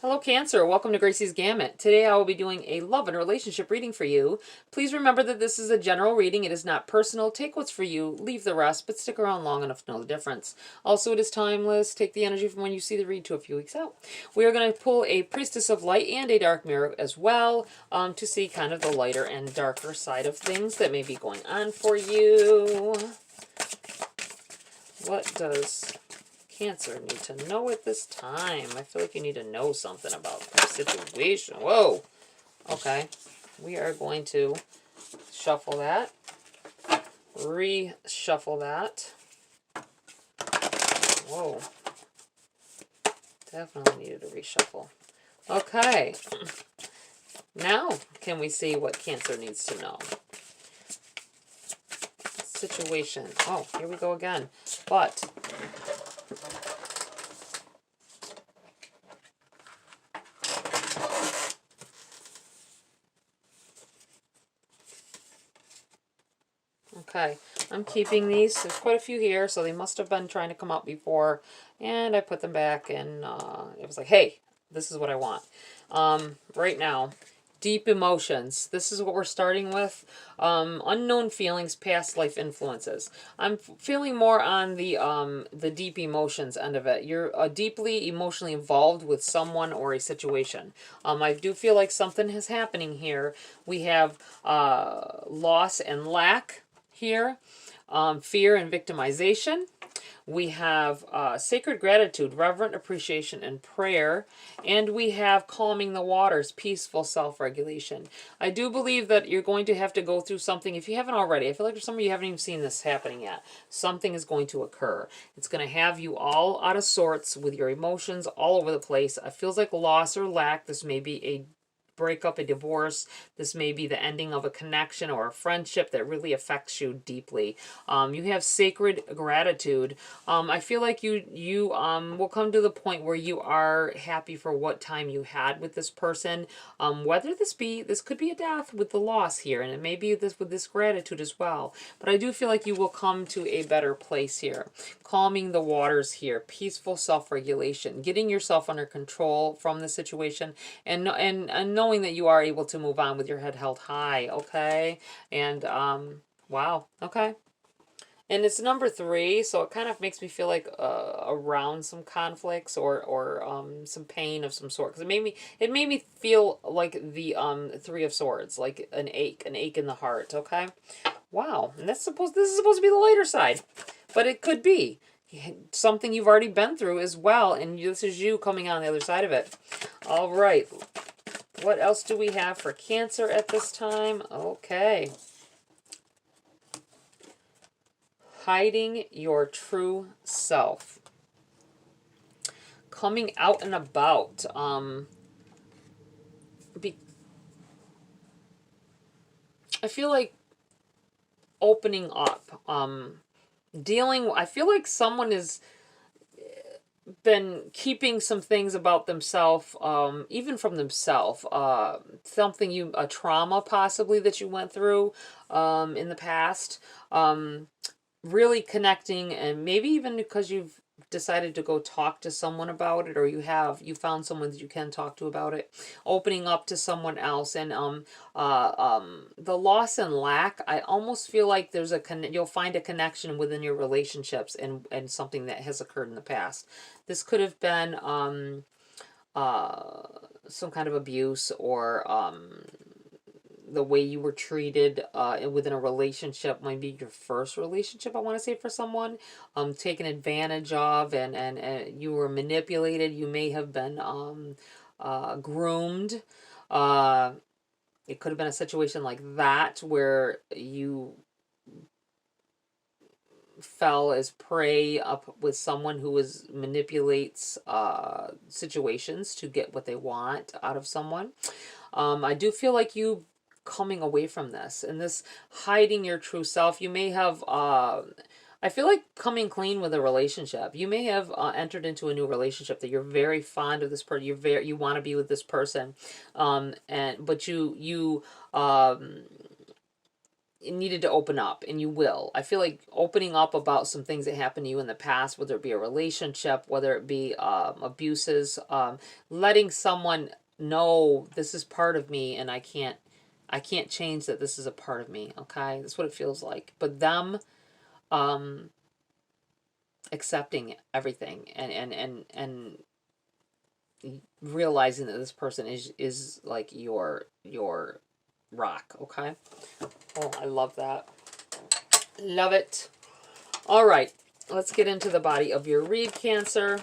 Hello Cancer, welcome to Gracie's Gamut. Today I will be doing a love and relationship reading for you. Please remember that this is a general reading. It is not personal. Take what's for you, leave the rest, but stick around long enough to know the difference. Also, it is timeless. Take the energy from when you see the read to a few weeks out. We are going to pull a Priestess of Light and a Dark Mirror as well to see kind of the lighter and darker side of things that may be going on for you. What does Cancer need to know at this time? I feel like you need to know something about the situation. Whoa. Okay. We are going to shuffle that. Reshuffle that. Whoa. Definitely needed a reshuffle. Okay. Now, can we see what Cancer needs to know? Situation. Oh, here we go again. But okay, I'm keeping these. There's quite a few here, so they must have been trying to come out before. And I put them back, and it was like, hey, this is what I want. Right now, deep emotions. This is what we're starting with. Unknown feelings, past life influences. I'm feeling more on the deep emotions end of it. You're deeply emotionally involved with someone or a situation. I do feel like something is happening here. We have loss and lack here, fear and victimization. We have sacred gratitude, reverent appreciation, and prayer. And we have calming the waters, peaceful self-regulation. I do believe that you're going to have to go through something, if you haven't already. I feel like for some of you haven't even seen this happening yet. Something is going to occur. It's going to have you all out of sorts with your emotions all over the place. It feels like loss or lack. This may be a breakup, a divorce. This may be the ending of a connection or a friendship that really affects you deeply. You have sacred gratitude. I feel like you will come to the point where you are happy for what time you had with this person. Whether this could be a death with the loss here, and it may be this with this gratitude as well. But I do feel like you will come to a better place here. Calming the waters here, peaceful self-regulation, getting yourself under control from the situation, and knowing that you are able to move on with your head held high, okay? And, wow, okay. And it's number 3, so it kind of makes me feel like around some conflicts or some pain of some sort. Because it made me feel like the 3 of Swords, like an ache in the heart, okay? Wow, and this is supposed to be the lighter side, but it could be something you've already been through as well, and this is you coming on the other side of it. All right. What else do we have for Cancer at this time? Okay. Hiding your true self. Coming out and about. I feel like opening up. I feel like someone is been keeping some things about themselves, even from themselves, a trauma possibly that you went through in the past, really connecting, and maybe even because you've decided to go talk to someone about it, or you found someone that you can talk to about it, opening up to someone else. And the loss and lack, I almost feel like you'll find a connection within your relationships and something that has occurred in the past. This could have been some kind of abuse, or the way you were treated within a relationship, might be your first relationship, I want to say, for someone, taken advantage of, and you were manipulated. You may have been groomed. It could have been a situation like that where you fell as prey up with someone who manipulates situations to get what they want out of someone. I do feel like you coming away from this, and this hiding your true self. You may have I feel like coming clean with a relationship. You may have entered into a new relationship that you're very fond of this person. You want to be with this person, but you needed to open up, and you will. I feel like opening up about some things that happened to you in the past, whether it be a relationship, whether it be abuses, letting someone know this is part of me, and I can't change that. This is a part of me. Okay, that's what it feels like. But them accepting everything, and realizing that this person is like your rock. Okay. Oh, I love that. Love it. All right, let's get into the body of your read, Cancer.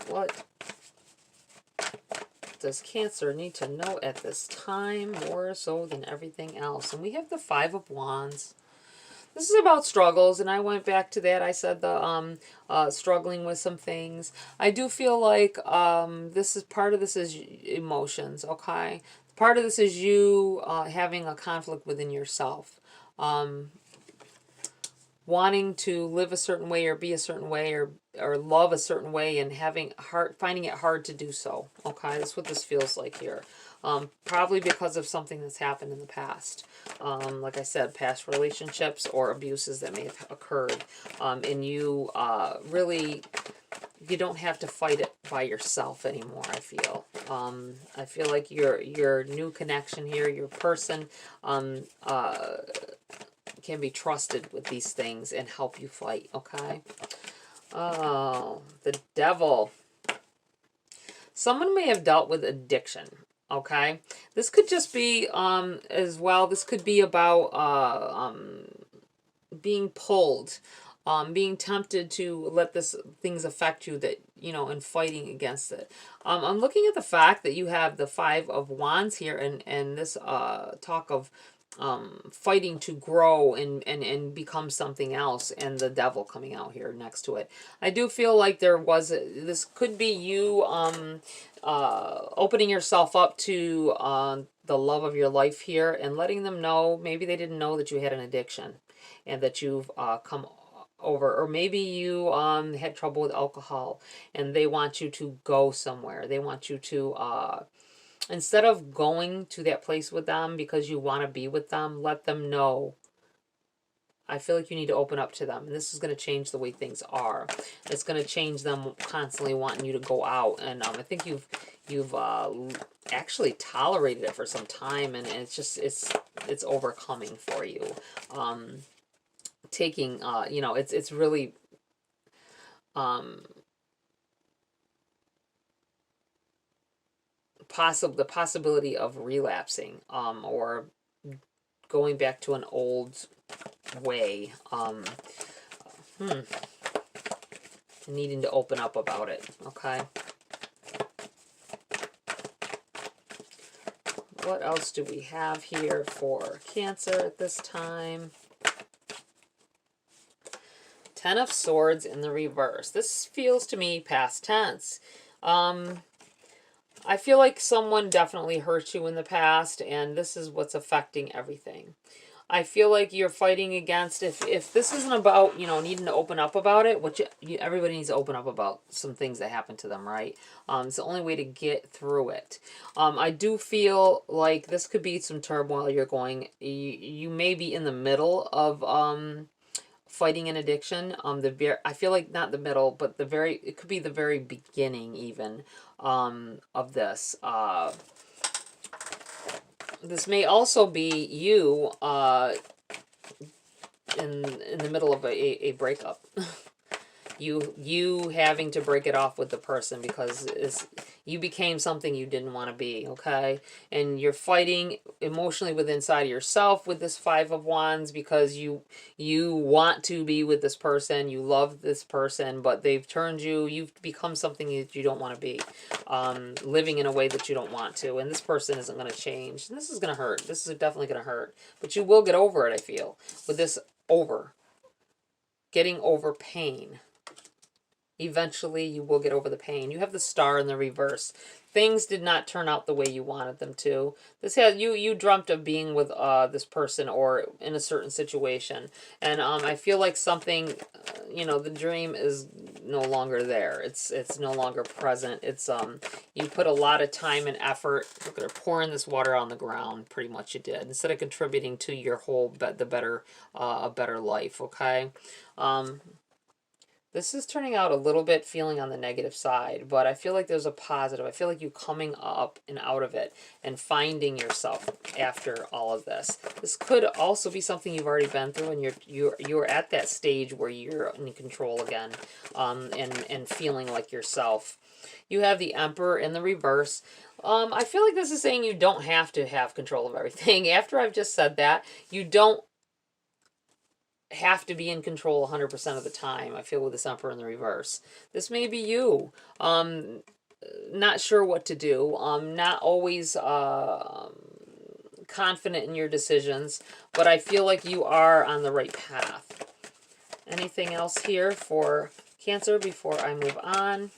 What does Cancer need to know at this time, more so than everything else? And we have the Five of Wands. This is about struggles, and I went back to that. I said the struggling with some things. I do feel like this is part of this is emotions, okay? Part of this is you having a conflict within yourself. Wanting to live a certain way or be a certain way or love a certain way and finding it hard to do so. Okay, that's what this feels like here. Probably because of something that's happened in the past. Like I said, past relationships or abuses that may have occurred. And you really, you don't have to fight it by yourself anymore, I feel. I feel like your new connection here, your person, can be trusted with these things and help you fight, okay? Oh, the Devil. Someone may have dealt with addiction, okay? This could just be, as well, this could be about being pulled, being tempted to let things affect you that, you know, and fighting against it. I'm looking at the fact that you have the Five of Wands here and this talk of fighting to grow and become something else, and the Devil coming out here next to it. I do feel like this could be you opening yourself up to the love of your life here and letting them know, maybe they didn't know that you had an addiction and that you've come over, or maybe you had trouble with alcohol and they want you to go somewhere. They want you to instead of going to that place with them because you want to be with them, let them know. I feel like you need to open up to them. And this is going to change the way things are. It's going to change them constantly wanting you to go out. And I think you've actually tolerated it for some time. And it's just, it's overcoming for you. Taking, you know, it's really... the possibility of relapsing or going back to an old way, needing to open up about it, okay? What else do we have here for Cancer at this time? Ten of Swords in the reverse. This feels to me past tense. I feel like someone definitely hurt you in the past, and this is what's affecting everything. I feel like you're fighting against, if this isn't about, you know, needing to open up about it, which everybody needs to open up about some things that happened to them, right? It's the only way to get through it. I do feel like this could be some turmoil you're going, you may be in the middle of fighting an addiction. I feel like not the middle, but it could be the very beginning even of this. This may also be you in the middle of a breakup. you having to break it off with the person because you became something you didn't want to be, okay? And you're fighting emotionally within inside of yourself with this Five of Wands because you want to be with this person, you love this person, but they've turned you, you've become something that you don't want to be, living in a way that you don't want to, and this person isn't going to change. And this is going to hurt. This is definitely going to hurt, but you will get over it, I feel, with this getting over pain. Eventually, you will get over the pain. You have the Star in the reverse. Things did not turn out the way you wanted them to. You dreamt of being with this person or in a certain situation, and I feel like something, you know, the dream is no longer there. It's no longer present. It's you put a lot of time and effort. Look at her pouring this water on the ground. Pretty much you did, instead of contributing to your whole a better life. Okay. This is turning out a little bit feeling on the negative side, but I feel like there's a positive. I feel like you coming up and out of it and finding yourself after all of this. This could also be something you've already been through, and you're at that stage where you're in control again, and feeling like yourself. You have the Emperor in the reverse. I feel like this is saying you don't have to have control of everything. After I've just said that, you don't have to be in control 100% of the time. I feel with this Emperor in the reverse. This may be you. Not sure what to do. Not always confident in your decisions, but I feel like you are on the right path. Anything else here for Cancer before I move on?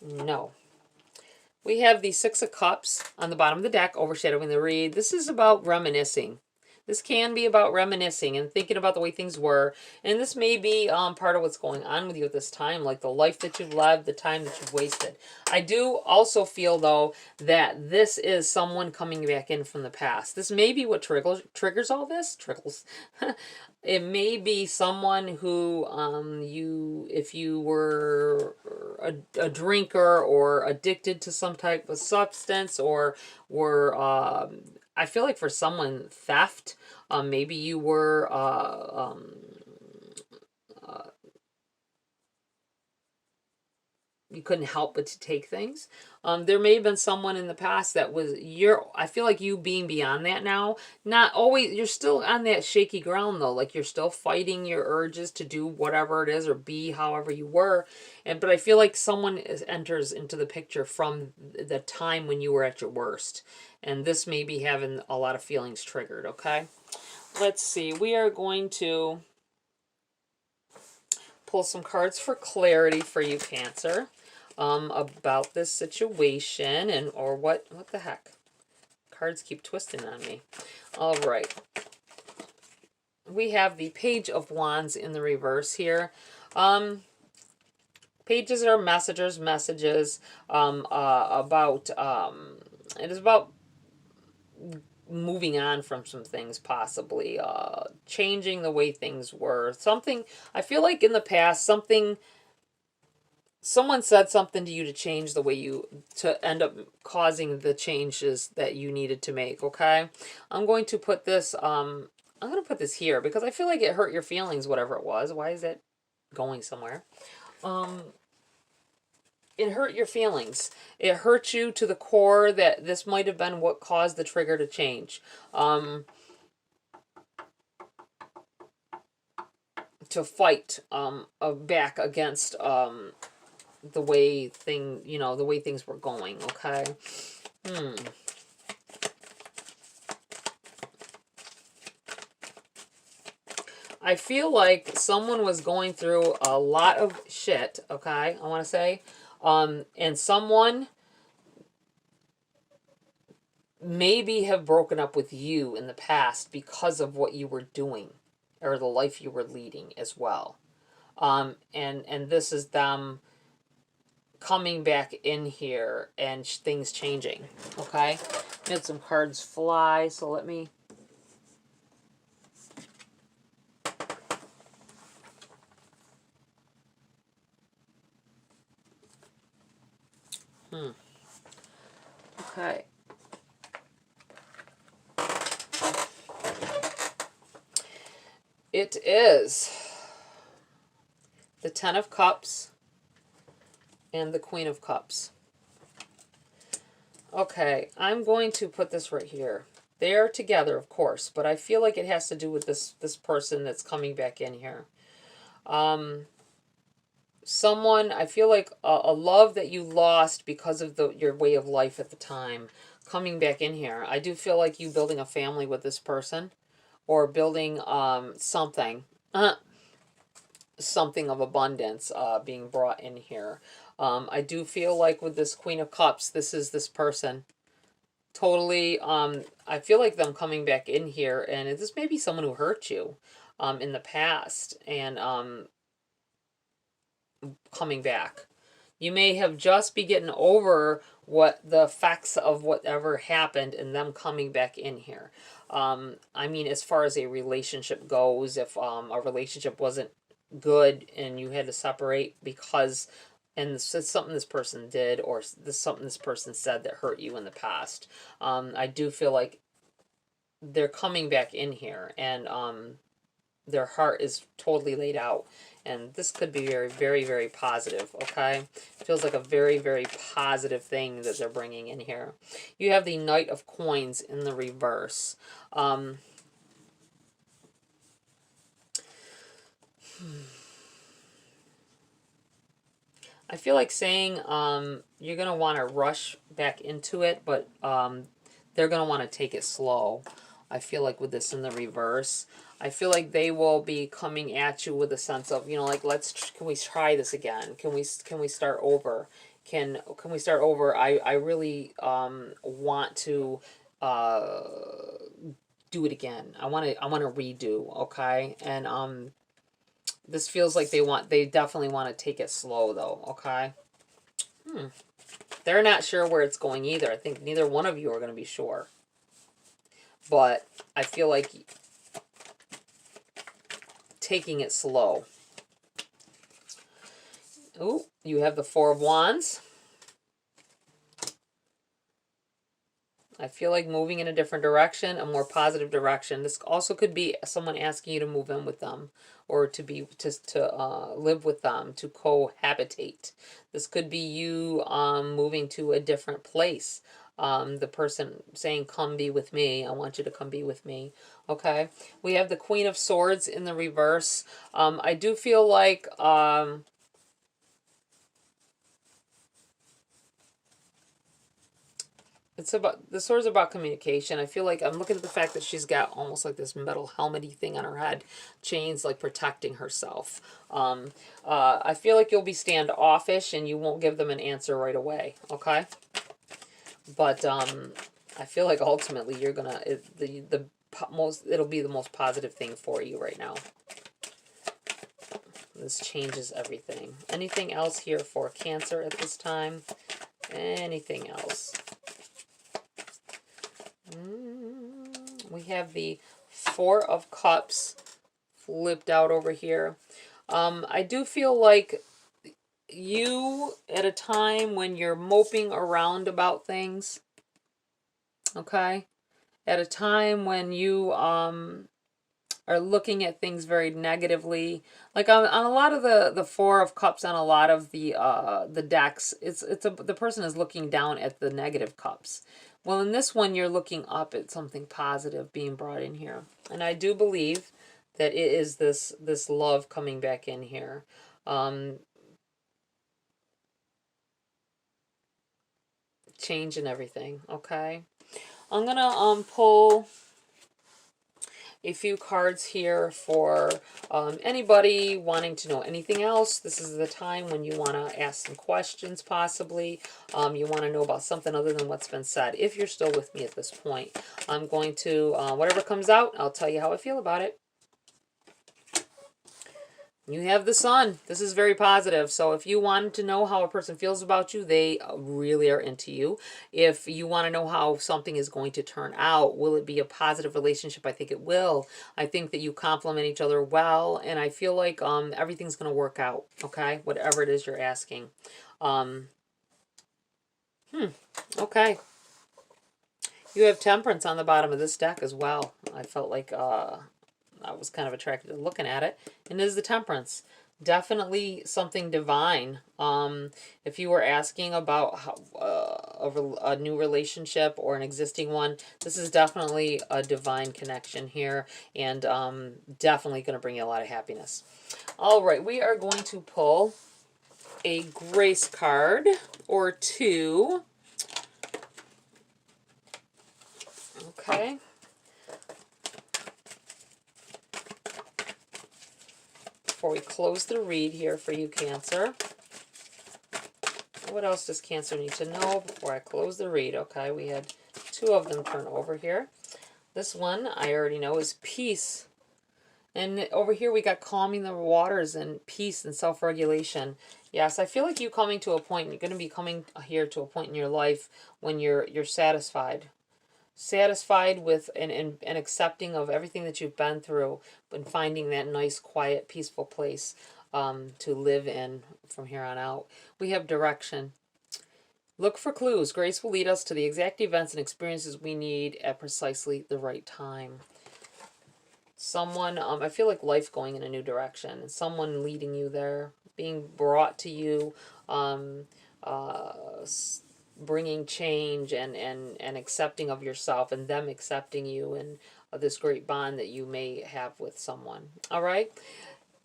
No. We have the Six of Cups on the bottom of the deck, overshadowing the read. This is about reminiscing. This can be about reminiscing and thinking about the way things were. And this may be part of what's going on with you at this time, like the life that you've lived, the time that you've wasted. I do also feel, though, that this is someone coming back in from the past. This may be what triggers all this. It may be someone who if you were a drinker or addicted to some type of substance, or were I feel like for someone, theft. Maybe you were you couldn't help but to take things. There may have been someone in the past that was I feel like you being beyond that now. Not always, you're still on that shaky ground though. Like you're still fighting your urges to do whatever it is or be however you were. But I feel like someone enters into the picture from the time when you were at your worst. And this may be having a lot of feelings triggered, okay? Let's see. We are going to pull some cards for clarity for you, Cancer, about this situation or what the heck. Cards keep twisting on me. All right. We have the Page of Wands in the reverse here. Pages are messages about it is about moving on from some things, possibly changing the way things were. Something, I feel like in the past, someone said something to you to change the way to end up causing the changes that you needed to make. Okay, I'm going to put this here because I feel like it hurt your feelings, whatever it was. Why is it going somewhere? It hurt your feelings. It hurt you to the core that this might have been what caused the trigger to change. To fight back against the way things were going, okay? I feel like someone was going through a lot of shit, okay? I want to say. And someone maybe have broken up with you in the past because of what you were doing or the life you were leading as well. And this is them coming back in here and things changing, okay? I had some cards fly, so let me... Okay. It is the Ten of Cups and the Queen of Cups. Okay, I'm going to put this right here. They're together, of course, but I feel like it has to do with this person that's coming back in here. Someone, I feel like a love that you lost because of your way of life at the time, coming back in here. I do feel like you building a family with this person, or building something of abundance being brought in here. I do feel like with this Queen of Cups, this is this person. Totally, I feel like them coming back in here, and this may be someone who hurt you in the past, and coming back. You may have just be getting over what the effects of whatever happened and them coming back in here. I mean, as far as a relationship goes, if a relationship wasn't good and you had to separate because and it's something this person did or something this person said that hurt you in the past, I do feel like they're coming back in here, and their heart is totally laid out. And this could be very, very, very positive, okay? Feels like a very, very positive thing that they're bringing in here. You have the Knight of Coins in the reverse. I feel like saying you're going to want to rush back into it, but they're going to want to take it slow. I feel like with this in the reverse, I feel like they will be coming at you with a sense of, you know, like, can we try this again? Can we start over? Can we start over? I really want to do it again. I want to redo, okay? And this feels like they definitely want to take it slow though, okay? They're not sure where it's going either. I think neither one of you are going to be sure. But I feel like taking it slow. Ooh, you have the Four of Wands. I feel like moving in a different direction, a more positive direction. This also could be someone asking you to move in with them, or to live with them, to cohabitate. This could be you moving to a different place. The person saying, come be with me. I want you to come be with me. Okay. We have the Queen of Swords in the reverse. I do feel like it's about, the sword's about communication. I feel like I'm looking at the fact that she's got almost like this metal helmety thing on her head, chains, like protecting herself. I feel like you'll be standoffish and you won't give them an answer right away, okay? But I feel like ultimately you're gonna it'll be the most positive thing for you right now. This changes everything. Anything else here for Cancer at this time? Anything else? We have the Four of Cups flipped out over here. I do feel like you, at a time when you're moping around about things, okay, at a time when you are looking at things very negatively, like on a lot of the Four of Cups on a lot of the decks, the person is looking down at the negative cups. Well, in this one, you're looking up at something positive being brought in here. And I do believe that it is this love coming back in here. Change and everything, okay? I'm going to pull a few cards here for anybody wanting to know anything else. This is the time when you want to ask some questions, possibly. You want to know about something other than what's been said. If you're still with me at this point, I'm going to, whatever comes out, I'll tell you how I feel about it. You have the Sun. This is very positive. So if you want to know how a person feels about you, they really are into you. If you want to know how something is going to turn out, will it be a positive relationship? I think it will. I think that you complement each other well, and I feel like everything's going to work out, okay? Whatever it is you're asking. Okay. You have Temperance on the bottom of this deck as well. I felt like I was kind of attracted to looking at it. And it is the Temperance. Definitely something divine. If you were asking about a new relationship or an existing one, this is definitely a divine connection here, and definitely going to bring you a lot of happiness. All right, we are going to pull a grace card or two. Okay. Before we close the read here for you, Cancer. What else does Cancer need to know before I close the read? Okay, we had two of them turn over here. This one I already know is peace And over here we got calming the waters and peace and self-regulation. Yes, I feel like you coming to a point, you're going to be coming here to a point in your life when you're satisfied. Satisfied with and accepting of everything that you've been through, and finding that nice, quiet, peaceful place to live in from here on out. We have direction. Look for clues. Grace will lead us to the exact events and experiences we need at precisely the right time. Someone, I feel like life going in a new direction, and someone leading you there, being brought to you, um, uh, bringing change and accepting of yourself, and them accepting you, and this great bond that you may have with someone. All right.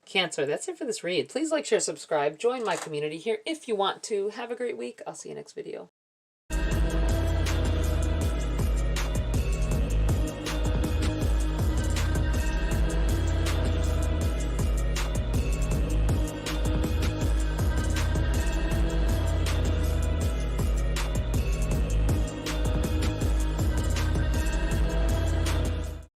Cancer, that's it for this read. Please like, share, subscribe. Join my community here if you want to. Have a great week. I'll see you next video.